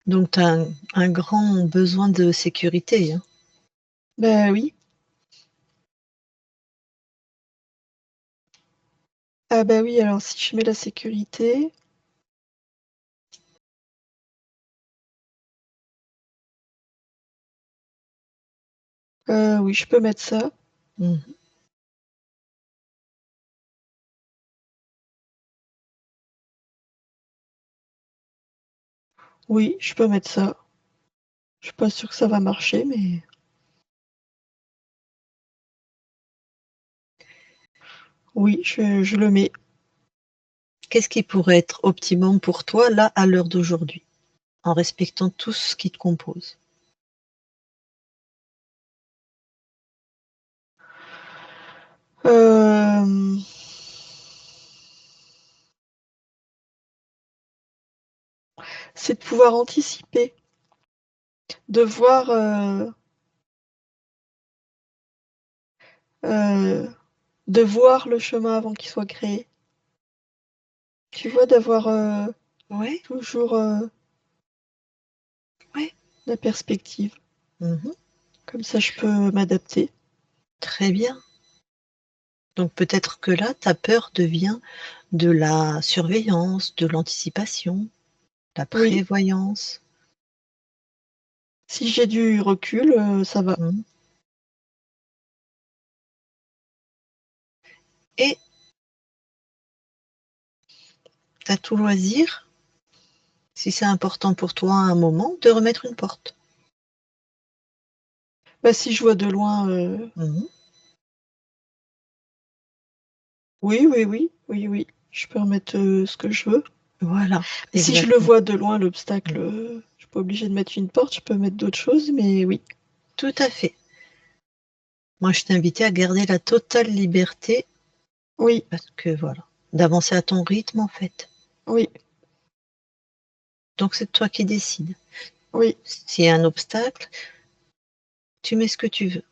Donc tu as un grand besoin de sécurité, hein? Bah oui. Ah bah oui, alors si je mets la sécurité, oui, je peux mettre ça. Mmh. Oui, je peux mettre ça. Je suis pas sûre que ça va marcher, mais oui, je le mets. Qu'est-ce qui pourrait être optimum pour toi, là, à l'heure d'aujourd'hui, en respectant tout ce qui te compose? Hem, c'est de pouvoir anticiper, de voir, heu, de voir le chemin avant qu'il soit créé. Tu vois? D'avoir, Ouais, toujours, ouais. la perspective. Mmh. Comme ça, je peux m'adapter. Très bien. Donc peut-être que là, ta peur devient de la surveillance, de l'anticipation, la Oui, prévoyance. si j'ai du recul, ça va. Mmh. Et tu as tout loisir, si c'est important pour toi à un moment, de remettre une porte. Bah, si je vois de loin, Mmh. oui, oui, oui, oui, oui, je peux remettre, ce que je veux. Voilà, Si je le exactement. vois de loin, l'obstacle, Mmh. je suis pas obligée de mettre une porte, je peux mettre d'autres choses, mais oui. Tout à fait. Moi, je t'invitais à garder la totale liberté Oui, Parce que voilà, d'avancer à ton rythme en fait. oui, Donc c'est toi qui décides. oui. S'il y a un obstacle, tu mets ce que tu veux.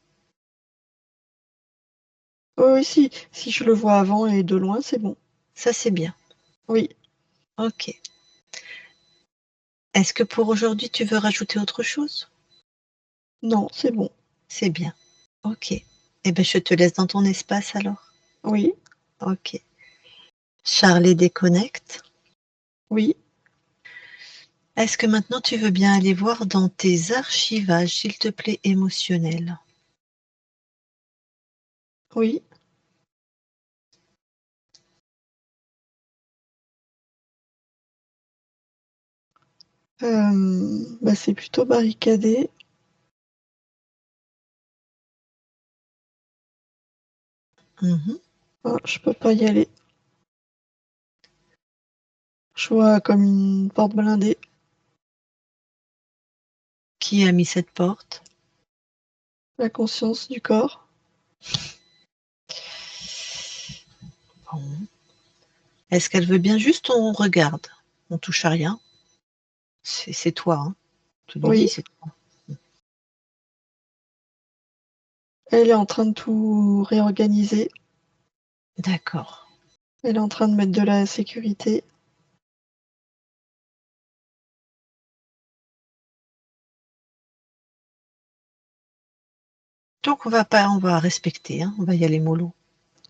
Oui, oui, si je le vois avant et de loin, c'est bon. Ça c'est bien. Oui. Ok. Est-ce que pour aujourd'hui tu veux rajouter autre chose? Non, c'est bon. C'est bien. Ok. Eh bien je te laisse dans ton espace alors. Oui, Ok. Charlie déconnecte. oui. Est-ce que maintenant tu veux bien aller voir dans tes archivages, s'il te plaît, émotionnels? Oui. Bah, c'est plutôt barricadé. Mhm. Ah, je peux pas y aller. Je vois comme une porte blindée. Qui a mis cette porte? La conscience du corps. Bon. Est-ce qu'elle veut bien juste on regarde? On touche à rien. C'est toi, hein. Je te le dis, Oui, c'est toi. elle est en train de tout réorganiser. D'accord. Elle est en train de mettre de la sécurité. Donc on va respecter, hein. On va y aller mollo.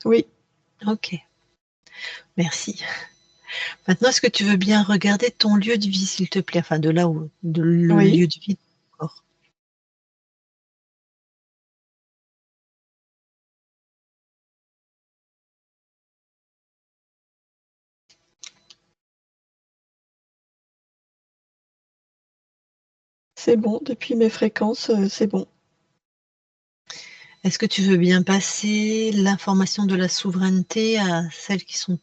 Oui, Ok. Merci. Maintenant, est-ce que tu veux bien regarder ton lieu de vie, s'il te plaît? Enfin, de là où, le oui, lieu de vie de ton corps. c'est bon. Depuis mes fréquences, c'est bon. Est-ce que tu veux bien passer l'information de la souveraineté à celles qui sont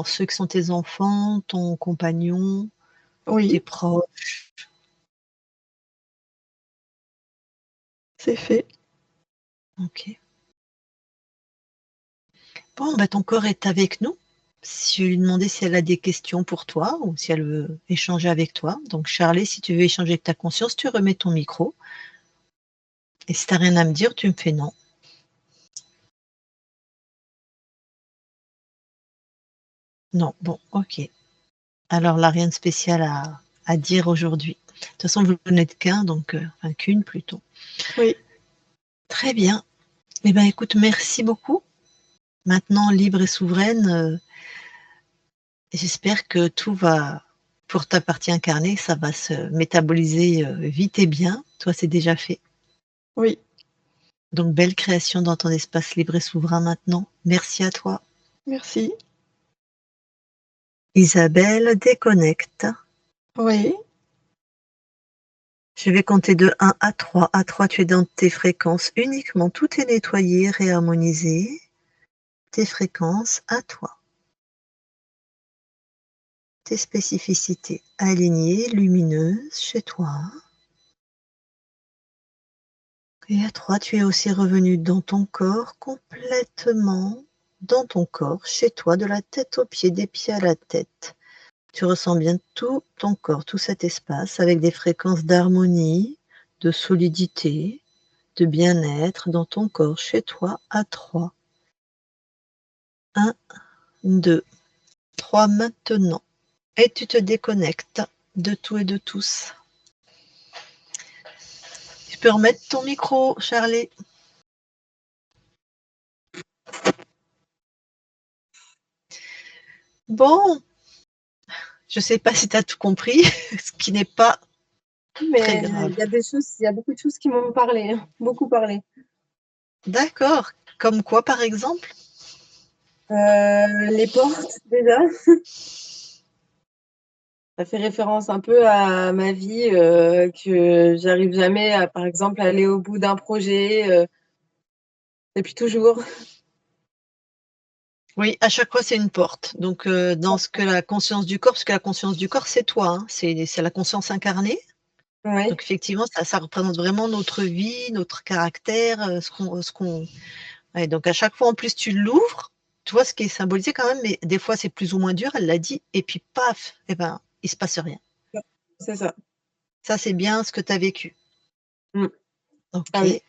ceux qui sont tes enfants, ton compagnon, tes Oui, proches? c'est fait. Ok. Bon, bah, ton corps est avec nous. Si je lui demandais si elle a des questions pour toi ou si elle veut échanger avec toi. Donc, Charlie, si tu veux échanger avec ta conscience, tu remets ton micro. Et si tu n'as rien à me dire, tu me fais non. Non, bon, ok. Alors là, rien de spécial à dire aujourd'hui. De toute façon, vous n'êtes qu'un, donc, enfin qu'une plutôt. Oui, Très bien. Eh bien, écoute, merci beaucoup. Maintenant, libre et souveraine, j'espère que tout va, pour ta partie incarnée, ça va se métaboliser vite et bien. Toi, c'est déjà fait. oui. Donc, belle création dans ton espace libre et souverain maintenant. Merci à toi. Merci. Isabelle, déconnecte. Oui, Je vais compter de 1 à 3. À 3, tu es dans tes fréquences uniquement. Tout est nettoyé, réharmonisé. Tes fréquences à toi. Tes spécificités alignées, lumineuses chez toi. Et à 3, tu es aussi revenu dans ton corps, complètement dans ton corps, chez toi, de la tête aux pieds, des pieds à la tête. Tu ressens bien tout ton corps, tout cet espace, avec des fréquences d'harmonie, de solidité, de bien-être dans ton corps, chez toi, à 3. 1, 2, 3 maintenant. Et tu te déconnectes de tout et de tous. Tu peux remettre ton micro, Charlie. Bon, je ne sais pas si tu as tout compris, ce qui n'est pas très Mais grave. il y a beaucoup de choses qui m'ont parlé, hein, beaucoup parlé. D'accord. Comme quoi, par exemple? Les portes, déjà. Ça fait référence un peu à ma vie, que j'arrive jamais à, par exemple, aller au bout d'un projet, depuis toujours. Oui, à chaque fois, c'est une porte. Donc, dans ce que la conscience du corps, parce que la conscience du corps, c'est toi, hein, c'est la conscience incarnée. Oui, Donc, effectivement, ça représente vraiment notre vie, notre caractère, ouais, donc, à chaque fois, en plus, tu l'ouvres. tu vois ce qui est symbolisé quand même, mais des fois c'est plus ou moins dur, elle l'a dit, et puis paf, eh ben, il se passe rien. C'est ça. Ça, c'est bien ce que tu as vécu. Mm. Ok. Ah oui.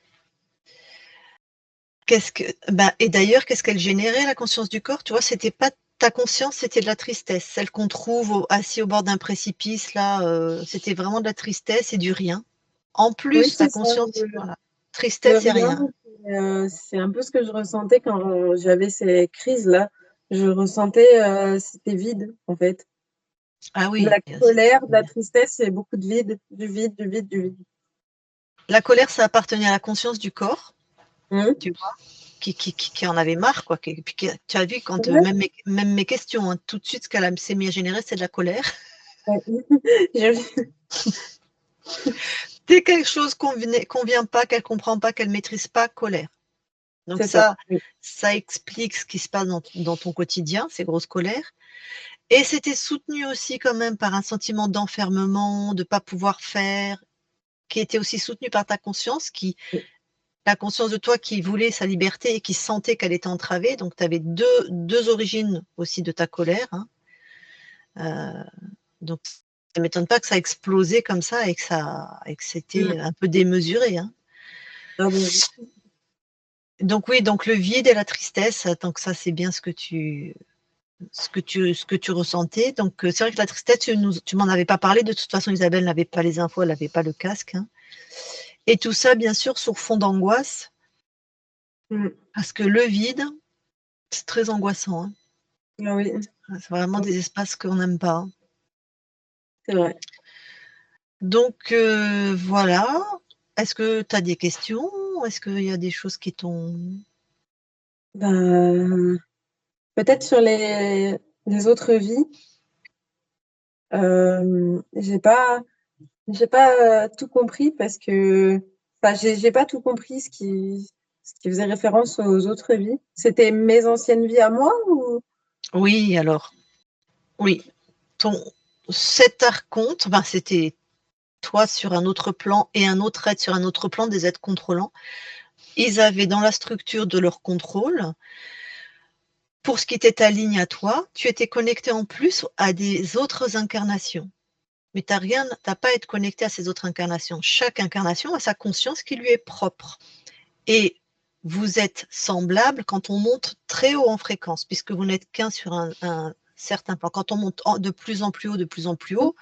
Et d'ailleurs, qu'est-ce qu'elle générait, la conscience du corps? Tu vois, c'était pas ta conscience, c'était de la tristesse. Celle qu'on trouve assis au bord d'un précipice, là, c'était vraiment de la tristesse et du rien. En Oui, plus, ta c'est ça. conscience, voilà. Le Tristesse et rien, rien. c'est un peu ce que je ressentais quand j'avais ces crises-là. Je ressentais, c'était vide, en fait. Ah De oui, la colère, de la tristesse et beaucoup de vide, du vide, du vide, du vide. la colère, ça appartenait à la conscience du corps, Mmh. tu vois, qui en avait marre, quoi. Tu as vu, quand Ouais. même mes questions, hein, tout de suite, ce qu'elle s'est mis à générer, c'est de la colère. Ouais. Dès quelque chose convient pas, qu'elle comprend pas, qu'elle maîtrise pas, colère. Donc C'est ça. Oui. ça explique ce qui se passe dans ton quotidien, ces grosses colères. Et c'était soutenu aussi quand même par un sentiment d'enfermement, de pas pouvoir faire, qui était aussi soutenu par ta conscience, la conscience de toi qui voulait sa liberté et qui sentait qu'elle était entravée. Donc tu avais deux origines aussi de ta colère, hein. Donc ça ne m'étonne pas que ça a explosé comme ça et que c'était un peu démesuré, hein. Ah oui. Donc oui, donc le vide et la tristesse, donc ça c'est bien ce que tu ressentais. Donc c'est vrai que la tristesse, tu m'en avais pas parlé. De toute façon, Isabelle n'avait pas les infos, elle n'avait pas le casque, hein. Et tout ça, bien sûr, sur fond d'angoisse, Mmh. parce que le vide, c'est très angoissant, hein. Ah oui, C'est vraiment des espaces qu'on n'aime pas, hein. c'est vrai. Donc voilà. Est-ce que tu as des questions? Est-ce qu'il y a des choses qui t'ont... Ben, peut-être sur les autres vies, j'ai pas tout compris parce que, enfin, j'ai pas tout compris ce qui faisait référence aux autres vies. C'était mes anciennes vies à moi ou? Oui, alors, oui. Cet archonte, ben, c'était toi sur un autre plan et un autre être sur un autre plan, des êtres contrôlants. Ils avaient dans la structure de leur contrôle, pour ce qui était ta ligne à toi, tu étais connecté en plus à des autres incarnations. Mais tu n'as pas à être connecté à ces autres incarnations. Chaque incarnation a sa conscience qui lui est propre. Et vous êtes semblables quand on monte très haut en fréquence, puisque vous n'êtes qu'un sur un certain plan. Quand on monte de plus en plus haut, de plus en plus haut,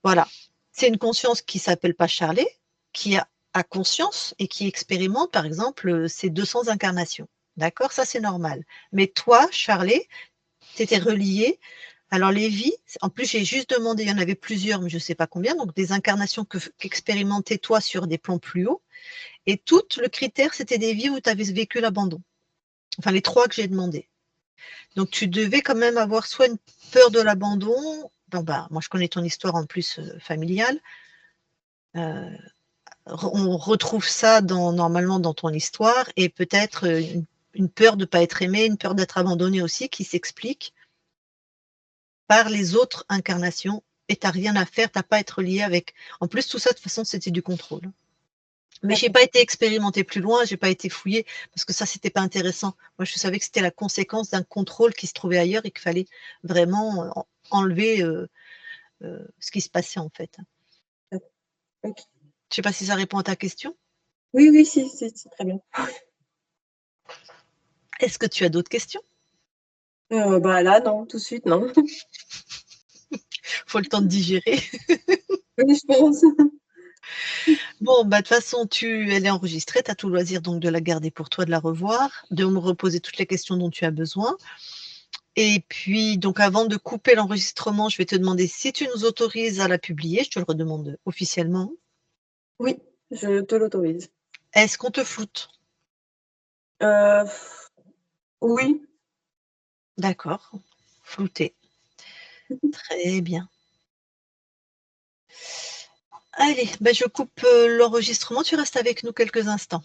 voilà. C'est une conscience qui ne s'appelle pas Charlet, qui a conscience et qui expérimente, par exemple, ces 200 incarnations. D'accord? Ça, c'est normal. Mais toi, Charlet, tu étais relié. Alors, les vies, en plus, j'ai juste demandé, il y en avait plusieurs, mais je ne sais pas combien, donc des incarnations qu'expérimentais toi sur des plans plus hauts. Et tout le critère, c'était des vies où tu avais vécu l'abandon. Enfin, les 3 que j'ai demandé. Donc, tu devais quand même avoir soit une peur de l'abandon. Bon, bah, moi, je connais ton histoire en plus familiale. On retrouve ça normalement dans ton histoire, et peut-être une peur de ne pas être aimé, une peur d'être abandonné aussi, qui s'explique par les autres incarnations, et tu n'as rien à faire, tu n'as pas à être lié avec. En plus, tout ça, de toute façon, c'était du contrôle. Mais je n'ai pas été expérimenté plus loin, je n'ai pas été fouillé, parce que ça, c'était pas intéressant. Moi, je savais que c'était la conséquence d'un contrôle qui se trouvait ailleurs et qu'il fallait vraiment enlever ce qui se passait en fait. Ok. Je ne sais pas si ça répond à ta question. Oui, oui, si, c'est très bien. Est-ce que tu as d'autres questions? Bah là, non, tout de suite, non. Faut le temps de digérer. Oui, je pense. Bon, bah, de toute façon, elle est enregistrée, tu as tout le loisir donc de la garder pour toi, de la revoir, de me reposer toutes les questions dont tu as besoin. Et puis, donc, avant de couper l'enregistrement, je vais te demander si tu nous autorises à la publier. Je te le redemande officiellement. Oui, je te l'autorise. Est-ce qu'on te floute? Euh, oui. D'accord, flouté. Très bien. Allez, ben je coupe l'enregistrement. Tu restes avec nous quelques instants.